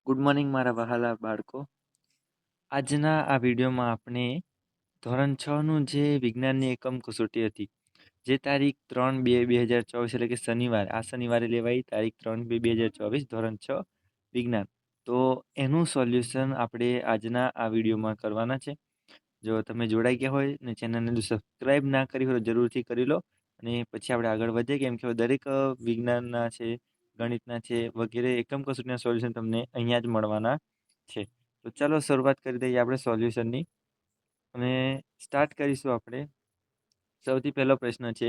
Good morning મારા વહાલા બાળકો. આજના આ વિડીયોમાં આપણે ધોરણ 6નું જે વિજ્ઞાનની એકમ કસોટી હતી, જે તારીખ 3/2/2024 એટલે કે શનિવારે લેવાઈ, તારીખ 3/2/2024, ધોરણ 6 વિજ્ઞાન. તો એનું સોલ્યુશન આપણે આજના આ વિડીયોમાં કરવાના છે. જો તમે જોડાઈ ગયા હોય ને ચેનલને સબસ્ક્રાઈબ ના કરી હોય તો જરૂરથી કરી લો, અને પછી આપણે આગળ વધીએ. કેમ કે દરેક વિજ્ઞાનના છે, ગણિતના છે વગેરે એકમ કસોટીના સોલ્યુશન તમને અહીંયા જ મળવાના છે. તો ચાલો શરૂઆત કરી દઈએ આપણે સોલ્યુશનની, અને સ્ટાર્ટ કરીશું આપણે. સૌથી પહેલો પ્રશ્ન છે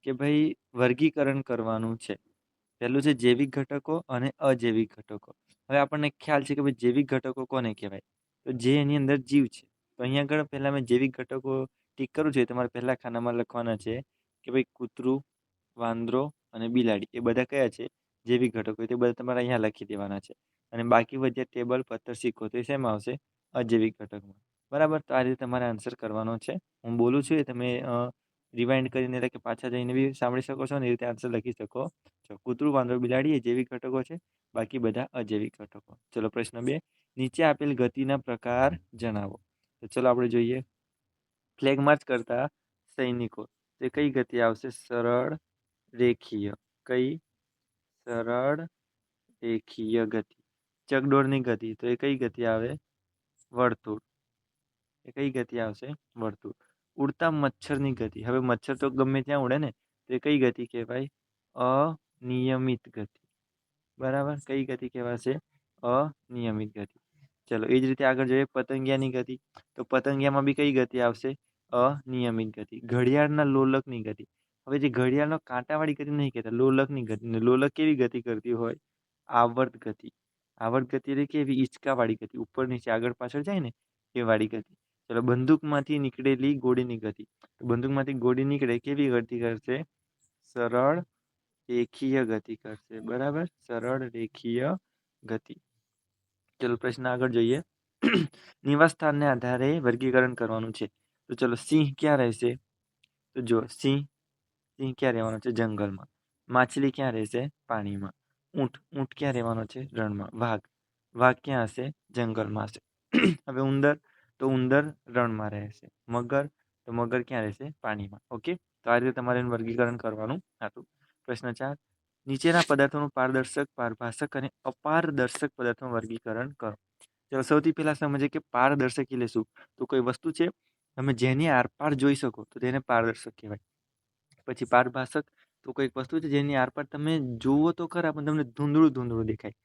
કે ભાઈ વર્ગીકરણ કરવાનું છે. પહેલું છે જૈવિક ઘટકો અને અજૈવિક ઘટકો. હવે આપણને ખ્યાલ છે કે ભાઈ જૈવિક ઘટકો કોને કહેવાય? તો જે એની અંદર જીવ છે. તો અહીંયા આગળ પહેલાં મેં જૈવિક ઘટકો ટીક કરું છું, તમારે પહેલા ખાનામાં લખવાના છે કે ભાઈ કૂતરું, વાંદરો અને બિલાડી એ બધા કયા છે? જૈવિક ઘટકો. તે બધા તમારે અહીંયા લખી દેવાના છે. અને બાકી વધ્યા ટેબલ, પથ્થર, સિક્કો, તો એ શેમાં આવશે? અજૈવિક ઘટકમાં. બરાબર. તો આ રીતે તમારે આન્સર કરવાનો છે. હું બોલું છું એ તમે રિવાઇન્ડ કરીને એટલે કે પાછા જઈને બી સાંભળી શકો છો, અને એ રીતે આન્સર લખી શકો છો. કૂતરું, વાંદરો, બિલાડી એ જૈવિક ઘટકો છે, બાકી બધા અજૈવિક ઘટકો. ચલો પ્રશ્ન 2, નીચે આપેલ ગતિના પ્રકાર જણાવો. તો ચલો આપણે જોઈએ. ફ્લેગ માર્ચ કરતા સૈનિકો, તે કઈ ગતિ આવશે? સરળ રેખીય. કઈ? સરળ રેખીય ગતિ. ચકડોળની ગતિ, તો એ કઈ ગતિ આવે? વર્તુળ. એ કઈ ગતિ આવશે? વર્તુળ. ઉડતા મચ્છરની ગતિ, હવે મચ્છર તો ગમે ત્યાં ઉડે ને, તો એ કઈ ગતિ કહેવાય? અનિયમિત ગતિ. બરાબર. કઈ ગતિ કહેવાશે? અનિયમિત ગતિ. ચલો એ જ રીતે આગળ જોઈએ પતંગિયાની ગતિ. તો પતંગિયામાં બી કઈ ગતિ આવશે? અનિયમિત ગતિ. ઘડિયાળના લોલકની ગતિ, હવે જે ઘડિયાળનો કાંટાવાળી ગતિ નહીં કહેતા, લોલકની ગતિ. લોલક કેવી ગતિ કરતી હોય? આવર્ત ગતિ. આવર્ત ગતિ એટલે કેવી? હિંચકાવાળી ગતિ, ઉપર નીચે આગળ પાછળ જાય ને એ વાળી ગતિ. ચલો બંદૂકમાંથી નીકળેલી ગોળીની ગતિ. તો બંદૂકમાંથી ગોળી નીકળે કેવી ગતિ કરશે? સરળ રેખીય ગતિ કરશે. બરાબર. સરળ રેખીય ગતિ. ચલો પ્રશ્ન આગળ જોઈએ. નિવાસ સ્થાનને આધારે વર્ગીકરણ કરવાનું છે. તો ચલો સિંહ ક્યાં રહેશે? તો જો સિંહ ક્યાં રહેવાનો છે? જંગલમાં. માછલી ક્યાં રહેશે? પાણીમાં. ઊંટ ક્યાં રહેવાનો છે? રણમાં. વાઘ ક્યાં હશે? જંગલમાં હશે. હવે ઉંદર, તો ઉંદર રણમાં રહેશે. મગર ક્યાં રહેશે? પાણીમાં. ઓકે. તો આ રીતે તમારે એનું વર્ગીકરણ કરવાનું હતું. પ્રશ્ન 4, નીચેના પદાર્થોનું પારદર્શક, પારભાષક અને અપારદર્શક પદાર્થોનું વર્ગીકરણ કરો. ચાલો સૌથી પહેલા સમજીએ કે પારદર્શક એટલે શું. તો કોઈ વસ્તુ છે તમે જેની આરપાર જોઈ શકો તો તેને પારદર્શક કહેવાય. પછી પારભાષક, તો કોઈક વસ્તુ છે જેની આરપાર તમે જુઓ તો ખરા પણ તમને ધૂંધળું દેખાય,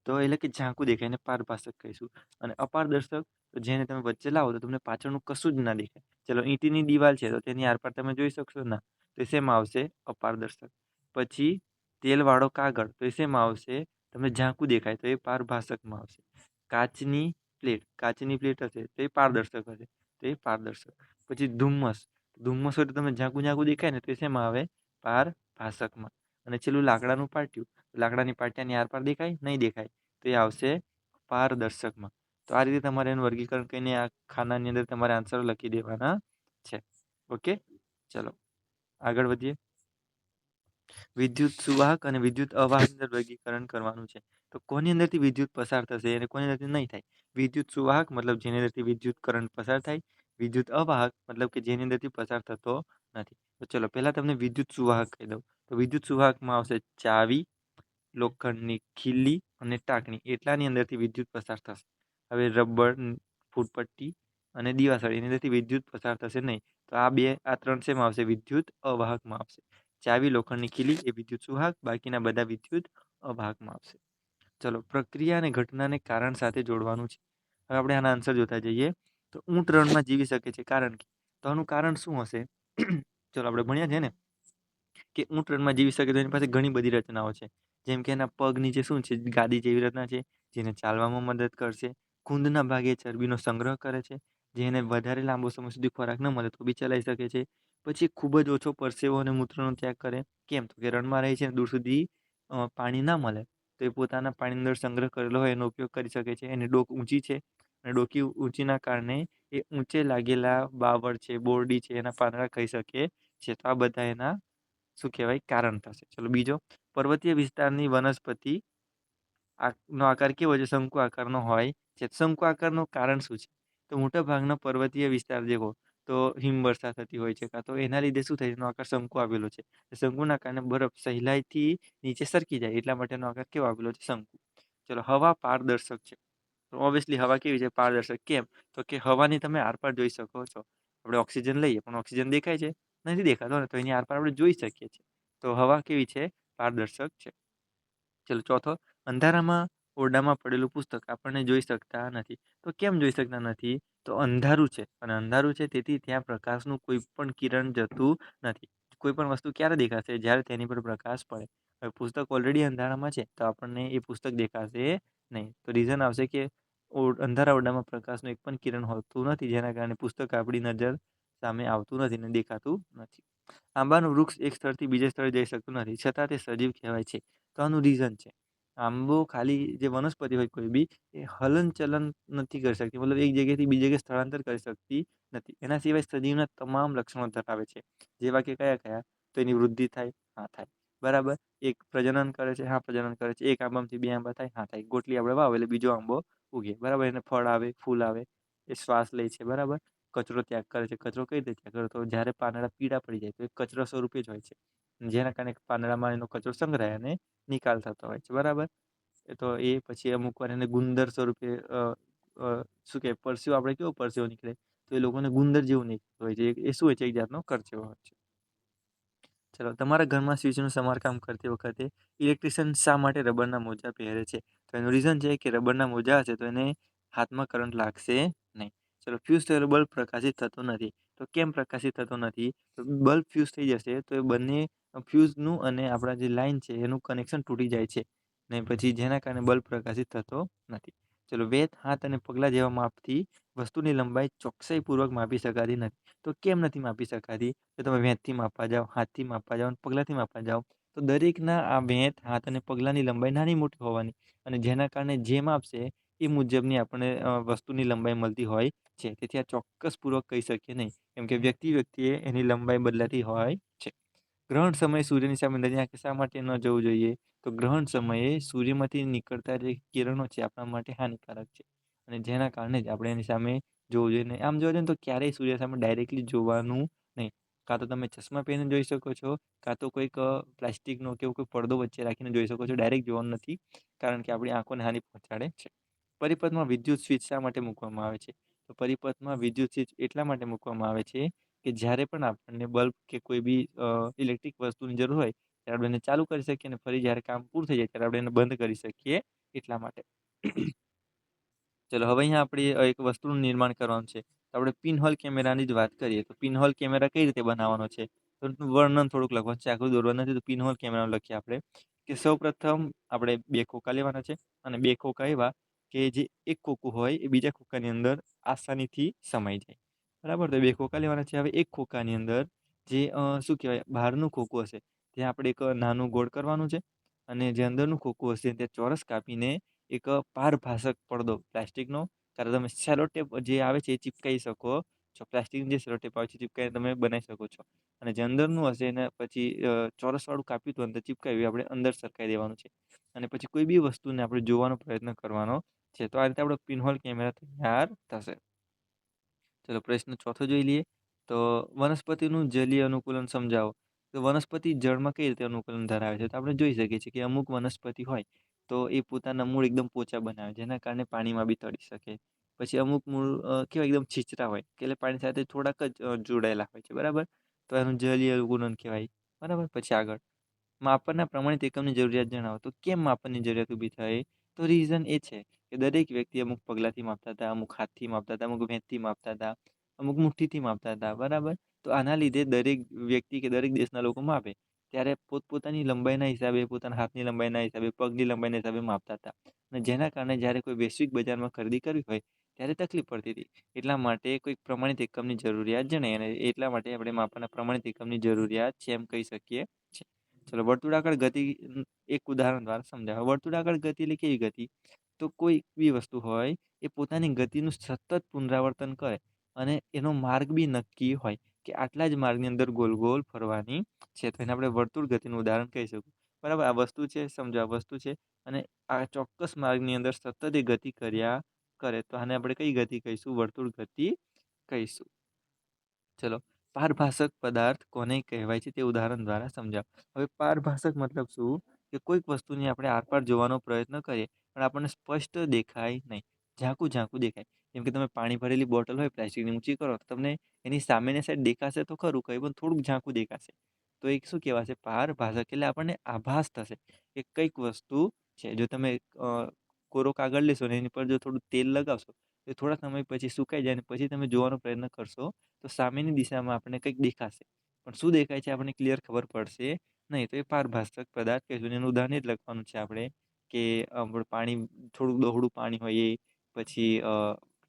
તો એટલે કે ઝાંખું દેખાય, એને પારભાષક કહીશું. અને અપારદર્શક, તો જેને તમે વચ્ચે લાવો તો તમને પાછળનું કશું જ ના દેખાય. ચલો ઈંટની દિવાલ છે તો તેની આરપાર તમે જોઈ શકશો ના, તો એ શેમાં આવશે? અપારદર્શક. પછી તેલવાળો કાગળ, તો એ શેમાં આવશે? તમને ઝાંખું દેખાય, તો એ પારભાષકમાં આવશે. કાચની પ્લેટ હશે તો એ પારદર્શક હશે, તો એ પારદર્શક. પછી ધુમ્મસ હોય તો તમે ઝાંખું દેખાય ને, તો એ શેમાં આવે? પારભાષકમાં. અને છેલ્લું લાકડાનું પાટિયું, લાકડાની પાટિયાની આરપાર દેખાય? નહીં દેખાય, તો એ આવશે પારદર્શકમાં. તો આ રીતે તમારે એનું વર્ગીકરણ કરીને આ ખાનાની અંદર તમારે આન્સર લખી દેવાના છે. ઓકે. ચલો આગળ વધીએ. વિદ્યુત સુવાહક અને વિદ્યુત અવાહક અંદર વર્ગીકરણ કરવાનું છે. તો કોની અંદરથી વિદ્યુત પસાર થશે અને કોની અંદરથી નહીં થાય? વિદ્યુત સુવાહક મતલબ જેની અંદરથી વિદ્યુત કરંટ પસાર થાય. વિદ્યુત અવાહક મતલબ કે જેની અંદરથી પસાર થતો નથી. તો ચલો પહેલા તમને વિદ્યુત સુવાહક કહી દઉં. તો વિદ્યુત સુવાહકમાં આવશે ચાવી, લોખંડની ખીલી અને ટાંકણી, એટલાની અંદરથી વિદ્યુત પસાર થશે. હવે રબર, ફૂટપટ્ટી અને દિવાસળી, એની અંદરથી વિદ્યુત પસાર થશે નહીં. તો આ ત્રણ શેમાં આવશે? વિદ્યુત અવાહકમાં આવશે. ચાવી, લોખંડની ખીલી એ વિદ્યુત સુવાહક, બાકીના બધા વિદ્યુત અવાહકમાં આવશે. ચલો પ્રક્રિયા અને ઘટનાને કારણ સાથે જોડવાનું છે. હવે આપણે આના આન્સર જોતા જઈએ. તો ઊંટ રણમાં જીવી શકે છે, કારણ કે, તો આનું કારણ શું હશે? ચલો આપણે ભણ્યા છે ને કે ઊંટ રણમાં જીવી શકે તો એની પાસે ઘણી બધી રચનાઓ છે. જેમ કે એના પગ નીચે શું છે? ગાદી જેવી રચના છે, જેને ચાલવામાં મદદ કરશે. ખૂંદના ભાગે ચરબીનો સંગ્રહ કરે છે, જેને વધારે લાંબો સમય સુધી ખોરાક ન મળે તો બી ચલાવી શકે છે. પછી ખૂબ જ ઓછો પરસેવો અને મૂત્રનો ત્યાગ કરે. કેમ? તો કે રણમાં રહે છે, દૂર સુધી પાણી ના મળે તો એ પોતાના પાણીની અંદર સંગ્રહ કરેલો હોય એનો ઉપયોગ કરી શકે છે. એની ડોક ઊંચી છે, અને ડોકી ઊંચીના કારણે એ ઊંચે લાગેલા બાવળ છે, બોરડી છે, એના પાંદડા ખાઈ શકે છે. તો આ બધા એના શું કહેવાય? કારણ થશે. ચલો બીજો, પર્વતીય વિસ્તારની વનસ્પતિ નો આકાર કેવો છે? શંકુ આકારનો હોય છે. શંકુ આકારનું કારણ શું છે? તો મોટા ભાગના પર્વતીય વિસ્તાર દેખો તો હિમવર્ષા થતી હોય છે, કાં તો એના લીધે શું થાય? એનો આકાર શંકુ આવેલો છે. શંકુના કારણે બરફ સહેલાઈથી નીચે સરકી જાય એટલા માટે એનો આકાર કેવો આવેલો છે? શંકુ. ચલો, હવા પારદર્શક છે. તો ઓબ્વિયસલી હવા કેવી છે? પારદર્શક. કેમ? તો કે હવાની તમે આરપાર જોઈ શકો છો. આપણે ઓક્સિજન લઈએ પણ ઓક્સિજન દેખાય છે? નથી દેખાતો ને, તો એની આરપાર આપણે જોઈ શકીએ છીએ. તો હવા કેવી છે? પારદર્શક છે. ચલો, ચોથો, અંધારામાં ઓરડામાં પડેલું પુસ્તક આપણને જોઈ શકતા નથી. તો કેમ જોઈ શકતા નથી? તો અંધારું છે, અને અંધારું છે તેથી ત્યાં પ્રકાશનું કોઈ પણ કિરણ જતું નથી. કોઈ પણ વસ્તુ ક્યારે દેખાશે? જ્યારે તેની પર પ્રકાશ પડે. હવે પુસ્તક ઓલરેડી અંધારામાં છે તો આપણને એ પુસ્તક દેખાશે નહીં. તો રીઝન આવશે કે અંધારા ઓરડામાં પ્રકાશનું એક પણ કિરણ હોતું નથી, જેના કારણે પુસ્તક આપણી નજર સામે આવતું નથી ને દેખાતું નથી. આંબાનું વૃક્ષ એક સ્થળથી બીજે સ્થળે જઈ શકતું નથી, છતાં તે સજીવ કહેવાય છે. તો આનું રીઝન છે, આંબો ખાલી જે વનસ્પતિ હોય કોઈ બી, એ હલનચલન નથી કરી શકતી, મતલબ એક જગ્યાએથી બીજી જગ્યાએ સ્થળાંતર કરી શકતી નથી. એના સિવાય સજીવના તમામ લક્ષણો ધરાવે છે. જેવા કે કયા કયા? તો એની વૃદ્ધિ થાય? હા, થાય. બરાબર. એક પ્રજનન કરે છે? હા, પ્રજનન કરે છે. એક આંબામાંથી બે આંબા થાય? હા, થાય. ગોટલી આપણે વાવ એટલે બીજો આંબો ઉગે. બરાબર. એને ફળ આવે, ફૂલ આવે, એ શ્વાસ લે છે. બરાબર. કચરો ત્યાગ કરે છે. કચરો કઈ રીતે ત્યાગ કરે? તો જ્યારે પાંદડા પીળા પડી જાય તો એ કચરો સ્વરૂપે જ હોય છે, જેના કારણે પાંદડામાં એનો કચરો સંગ્રહાય અને નિકાલ થતો હોય છે. બરાબર. તો એ પછી અમુક વાર એને ગુંદર સ્વરૂપે શું કે પરસ્યો, આપણે કેવો પરસ્યો નીકળે, તો એ લોકોને ગુંદર જેવું નીકળતું હોય છે. એ શું હોય છે? એક જાતનો કરચેવો હોય છે. ચલો, તમારા ઘરમાં સ્વિચનું સમારકામ કરતી વખતે ઇલેક્ટ્રિશિયન શા માટે રબરના મોજા પહેરે છે? તો એનું રીઝન છે કે રબરના મોજા હશે તો એને હાથમાં કરંટ લાગશે નહીં. ચલો, ફ્યુઝ થયેલો બલ્બ પ્રકાશિત થતો નથી. તો કેમ પ્રકાશિત થતો નથી? તો બલ્બ ફ્યુઝ થઈ જશે તો એ બંને ફ્યુઝનું અને આપણા જે લાઈન છે એનું કનેક્શન તૂટી જાય છે, ને પછી જેના કારણે બલ્બ પ્રકાશિત થતો નથી. ચલો, વેત, હાથ અને પગલા જેવા માપથી વસ્તુની લંબાઈ ચોકસાઈપૂર્વક માપી શકાતી નથી. તો કેમ નથી માપી શકાતી? તો તમે વેંતથી માપવા જાઓ, હાથથી માપવા જાઓ, પગલાથી માપવા જાઓ, તો દરેકના આ વેંત, હાથ અને પગલાની લંબાઈ નાની મોટી હોવાની, અને જેના કારણે જે માપશે એ મુજબની આપણને વસ્તુની લંબાઈ મળતી હોય છે. તેથી આ ચોક્કસપૂર્વક કહી શકીએ નહીં, કેમ કે વ્યક્તિએ એની લંબાઈ બદલાતી હોય છે. ગ્રહણ સમયે સૂર્યની સામે નરી આંખે શા માટે ન જવું જોઈએ? તો ગ્રહણ સમયે સૂર્યમાંથી નીકળતા જે કિરણો છે આપણા માટે હાનિકારક છે, અને જેના કારણે જ આપણે એની સામે જોવું જોઈએ નહીં. આમ જોવા જઈએ તો ક્યારેય સૂર્ય સામે ડાયરેક્ટલી જોવાનું નહીં. કાં તો તમે ચશ્મા પહેરીને જોઈ શકો છો, કાં તો કોઈક પ્લાસ્ટિકનો કે કોઈ પડદો વચ્ચે રાખીને જોઈ શકો છો. ડાયરેક્ટ જોવાનું નથી, કારણ કે આપણી આંખોને હાનિ પહોંચાડે છે. પરિપથમાં વિદ્યુત સ્વિચ શા માટે મૂકવામાં આવે છે? તો પરિપથમાં વિદ્યુત સ્વિચ એટલા માટે મૂકવામાં આવે છે કે જ્યારે પણ આપણને બલ્બ કે કોઈ બી ઇલેક્ટ્રિક વસ્તુની જરૂર હોય ત્યારે આપણે એને ચાલુ કરી શકીએ, અને ફરી જ્યારે કામ પૂરું થઈ જાય ત્યારે આપણે એને બંધ કરી શકીએ, એટલા માટે. ચલો, હવે અહીંયા આપણે એક વસ્તુનું નિર્માણ કરવાનું છે. તો આપણે પિનહોલ કેમેરાની જ વાત કરીએ તો પિનહોલ કેમેરા કઈ રીતે બનાવવાનો છે? તો વર્ણન થોડુંક લખવાનું છે, આખું દોરવાનું નથી. તો પિનહોલ કેમેરા લખીએ આપણે કે સૌપ્રથમ આપણે બે ખોખા લેવાના છે, અને બે ખોખા એવા કે જે એક ખોખું હોય એ બીજા ખોખાની અંદર આસાનીથી સમાઈ જાય. બરાબર. તો બે ખોખા લેવાના છે. હવે એક ખોખાની અંદર જે શું કહેવાય, બહારનું ખોખું હશે ત્યાં આપણે એક નાનું ગોળ કરવાનું છે, અને જે અંદરનું ખોખું હશે ત્યાં ચોરસ કાપીને એક પારભાષક પડદો પ્લાસ્ટિકનો, ત્યારે તમે સેલો ટેપ જે આવે છે એ ચીપકાઈ શકો છો. પ્લાસ્ટિકની જે સેલો ટેપ આવે છે ચીપકાઈને તમે બનાવી શકો છો. અને જે અંદરનું હશે એને પછી ચોરસવાળું કાપ્યું હતું અંદર ચીપકાવ્યું આપણે અંદર સરકાઈ દેવાનું છે, અને પછી કોઈ બી વસ્તુને આપણે જોવાનો પ્રયત્ન કરવાનો છે. તો આ રીતે આપણો પિનહોલ કેમેરા તૈયાર થશે. ચલો, પ્રશ્ન ચોથો જોઈ લઈએ. તો વનસ્પતિનું જલીય અનુકૂલન સમજાવો. તો વનસ્પતિ જળમાં કઈ રીતે અનુકૂલન ધરાવે છે? તો આપણે જોઈ શકીએ છીએ કે અમુક વનસ્પતિ હોય તો એ પોતાના મૂળ એકદમ પોચા બનાવે, જેના કારણે પાણીમાં બી તળી શકે. પછી અમુક મૂળ કેવા એકદમ છીછરા હોય કે એટલે પાણી સાથે થોડાક જ જોડાયેલા હોય છે. બરાબર. તો એનું જલીય અનુકૂલન કહેવાય. બરાબર. પછી આગળ, માપનના પ્રમાણિત એકમની જરૂરિયાત જણાવો. તો કેમ માપનની જરૂરિયાત ઊભી થઈ? તો રીઝન એ છે કે દરેક વ્યક્તિ અમુક પગલાથી માપતા હતા, અમુક હાથથી માપતા હતા, અમુક વેંતથી માપતા હતા, અમુક મુઠ્ઠીથી માપતા હતા. બરાબર. તો આના લીધે દરેક વ્યક્તિ કે દરેક દેશના લોકો માપે ત્યારે પોતપોતાની લંબાઈના હિસાબે, પોતાના હાથની લંબાઈના હિસાબે, પગની લંબાઈના હિસાબે માપતા હતા, અને જેના કારણે જ્યારે કોઈ વૈશ્વિક બજારમાં ખરીદી કરવી હોય ત્યારે તકલીફ પડતી હતી. એટલા માટે કોઈક પ્રમાણિત એકમની જરૂરિયાત જણાય, અને એટલા માટે આપણે માપનના પ્રમાણિત એકમની જરૂરિયાત છે એમ કહી શકીએ છીએ. ચલો, વર્તુળાકાર ગતિ એક ઉદાહરણ દ્વારા સમજાવો. વર્તુળાકાર ગતિ એટલે કેવી ગતિ? તો કોઈ બી વસ્તુ હોય એ પોતાની ગતિનું સતત પુનરાવર્તન કરે, અને એનો માર્ગ બી નક્કી હોય કે આટલા જ માર્ગની અંદર ગોલ ગોલ ફરવાની છે, તો એને આપણે વર્તુળ ગતિનું ઉદાહરણ કહી શકું. બરાબર. આ વસ્તુ છે, સમજો આ વસ્તુ છે અને આ ચોક્કસ માર્ગની અંદર સતત એ ગતિ કર્યા કરે તો આને આપણે કઈ ગતિ કહીશું? વર્તુળ ગતિ કહીશું. ચલો, પારભાષક પદાર્થ કોને કહેવાય છે તે ઉદાહરણ દ્વારા સમજાવો. હવે પારભાષક મતલબ શું? કે કોઈક વસ્તુની આપણે આરપાર જોવાનો પ્રયત્ન કરીએ પણ આપણને સ્પષ્ટ દેખાય નહીં, ઝાંખું ઝાંખું દેખાય. જેમ કે તમે પાણી ભરેલી બોટલ હોય પ્લાસ્ટિકની ઊંચી કરો તો તમને એની સામેની સાઈડ દેખાશે તો ખરું કંઈ, પણ થોડુંક ઝાંખું દેખાશે. તો એક શું કહેવાશે? પારભાષક. એટલે આપણને આભાસ થશે કે કંઈક વસ્તુ છે. જો તમે કોરો કાગળ લેશો ને એની પર જો થોડું તેલ લગાવશો તો થોડા સમય પછી સુકાઈ જાય ને પછી તમે જોવાનો પ્રયત્ન કરશો તો સામેની દિશામાં આપણને કંઈક દેખાશે. પણ શું દેખાય છે આપણને ક્લિયર ખબર પડશે નહીં. તો એ પારભાષક પદાર્થ કહીશું. એનું ઉદાહરણ જ લખવાનું છે આપણે કે પાણી, થોડું ડહોળું પાણી હોય એ, પછી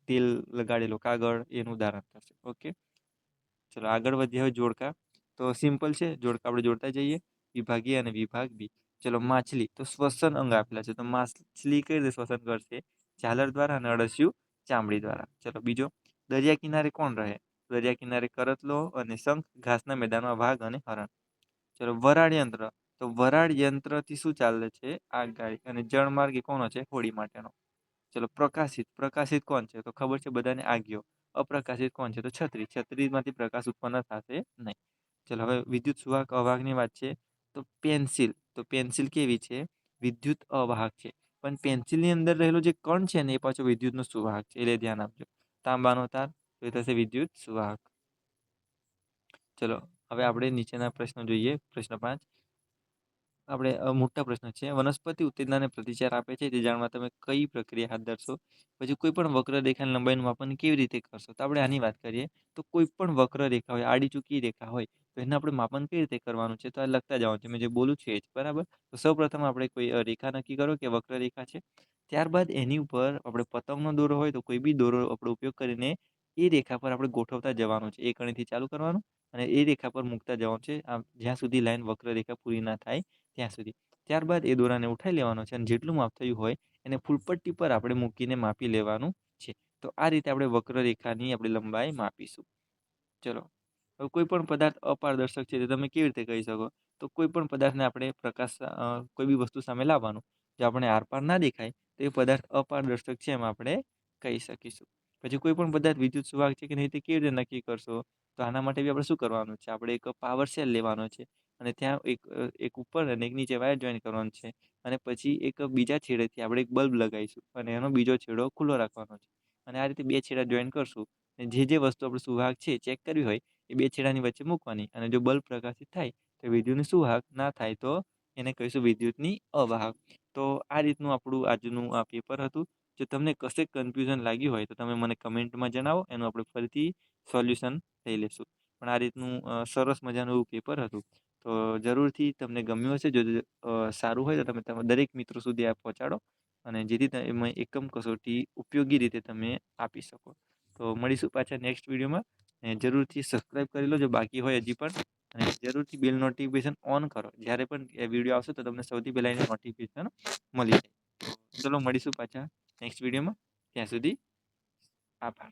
તેલ લગાડેલો કાગળ, એનું ઉદાહરણ થશે. ઓકે, ચલો આગળ વધીએ. હવે જોડકા. તો સિમ્પલ છે, જોડકા આપણે જોડતા જઈએ. વિભાગ એ અને વિભાગ બી. ચલો, માછલી. તો શ્વસન અંગ આપેલા છે તો માછલી કઈ રીતે શ્વસન કરશે? ઝાલર દ્વારા અને અળસિયું ચામડી દ્વારા. ચલો બીજો, દરિયા કિનારે કોણ રહે? દરિયા કિનારે કરચલો અને શંખ, ઘાસના મેદાનમાં વાઘ અને હરણ. ચલો, વરાળ યંત્ર. તો વરાળ યંત્રથી શું ચાલે છે? આગગાડી. અને જળમાર્ગ એ કોનો છે? હોડી માટેનો. ચલો, પ્રકાશિત. પ્રકાશિત કોણ છે? તો ખબર છે બધાને, આગિયો. અપ્રકાશિત કોણ છે? તો છત્રી. છત્રીમાંથી પ્રકાશ ઉત્પન્ન થશે નહીં. ચલો, હવે વિદ્યુત સુવાહક અવાહકની વાત છે. તો પેન્સિલ. તો પેન્સિલ કેવી છે? વિદ્યુત અવાહક છે. પણ પેન્સિલની અંદર રહેલો જે કણ છે ને એ પાછો વિદ્યુતનો સુવાહક છે, એટલે ધ્યાન આપજો. તાંબાનો તાર તો એ થશે વિદ્યુત સુવાહક. ચલો, હવે આપણે નીચેના પ્રશ્નો જોઈએ. પ્રશ્ન 5 આપણે મોટા પ્રશ્ન છે. વનસ્પતિ ઉત્તેજનાને પ્રતિચાર આપે છે તે જાણવા તમે કઈ પ્રક્રિયા હાથ ધરશો? પછી કોઈ પણ વક્રરેખાની લંબાઈનું માપન કેવી રીતે કરશો? તો આપણે આની વાત કરીએ. તો કોઈ પણ વક્રરેખા હોય, આડી ચૂકી રેખા હોય તો એને આપણે માપન કઈ રીતે કરવાનું છે? તો આ લખતા જવાનું છે. મેં જે બોલું છે એ જ, બરાબર. તો સૌપ્રથમ આપણે કોઈ રેખા નક્કી કરો કે વક્રરેખા છે. ત્યારબાદ એની ઉપર આપણે પતંગનો દોરો હોય તો કોઈ બી દોરો આપણે ઉપયોગ કરીને એ રેખા પર આપણે ગોઠવતા જવાનું છે. એક અણીથી ચાલુ કરવાનું અને એ રેખા પર મૂકતા જવાનું છે, આમ જ્યાં સુધી લાઈન વક્રરેખા પૂરી ના થાય ત્યાં સુધી. ત્યારબાદ એ દોરાને ઉઠાઈ લેવાનો છે અને જેટલું માપ થયું હોય એને ફૂલપટ્ટી પર આપણે મૂકીને માપી લેવાનું છે. તો આ રીતે આપણે વક્રરેખાની આપણે લંબાઈ માપીશું. ચલો, હવે કોઈ પણ પદાર્થ અપારદર્શક છે તો તમે કેવી રીતે કહી શકો? તો કોઈ પણ પદાર્થને આપણે પ્રકાશ કોઈ બી વસ્તુ સામે લાવવાનું, જો આપણે આરપાર ના દેખાય તો એ પદાર્થ અપારદર્શક છે એમ આપણે કહી શકીશું. પછી કોઈ પણ પદાર્થ વિદ્યુત સુવાહક છે કે નહીં તે કેવી રીતે નક્કી કરશો? તો આના માટે બી આપણે શું કરવાનું છે? આપણે એક પાવર સેલ લેવાનો છે અને ત્યાં એક ઉપર અને એક નીચે વાયર જોઈન કરવાનું છે અને પછી એક બીજા છેડેથી આપણે એક બલ્બ લગાવીશું અને એનો બીજો છેડો ખુલ્લો રાખવાનો છે અને આ રીતે બે છેડા જોઈન કરશું. જે જે વસ્તુ આપણે સુવાહક છે ચેક કરવી હોય એ બે છેડાની વચ્ચે મૂકવાની અને જો બલ્બ પ્રકાશિત થાય તો વિદ્યુતની સુવાહક, ના થાય તો એને કહીશું વિદ્યુતની અવાહક. તો આ રીતનું આપણું આજનું આ પેપર હતું. જો તમને કશે કન્ફ્યુઝન લાગ્યું હોય તો તમે મને કમેન્ટમાં જણાવો, એનું આપણે ફરીથી સોલ્યુશન લઈ લેશું. પણ આ રીતનું સરસ મજાનું એવું પેપર હતું. તો જરૂરથી તમને ગમ્યું હશે. જો સારું હોય તો તમે દરેક મિત્રો સુધી આ પહોંચાડો અને જેથી તમે એકમ કસોટી ઉપયોગી રીતે તમે આપી શકો. તો મળીશું પાછા નેક્સ્ટ વિડીયોમાં. અને જરૂરથી સબસ્ક્રાઈબ કરી લો જો બાકી હોય હજી પણ, અને જરૂરથી બેલ નોટિફિકેશન ઓન કરો. જ્યારે પણ એ વિડીયો આવશે તો તમને સૌથી પહેલાં એની નોટિફિકેશન મળી જાય. ચલો મળીશું પાછા નેક્સ્ટ વિડીયોમાં. ત્યાં સુધી આભાર.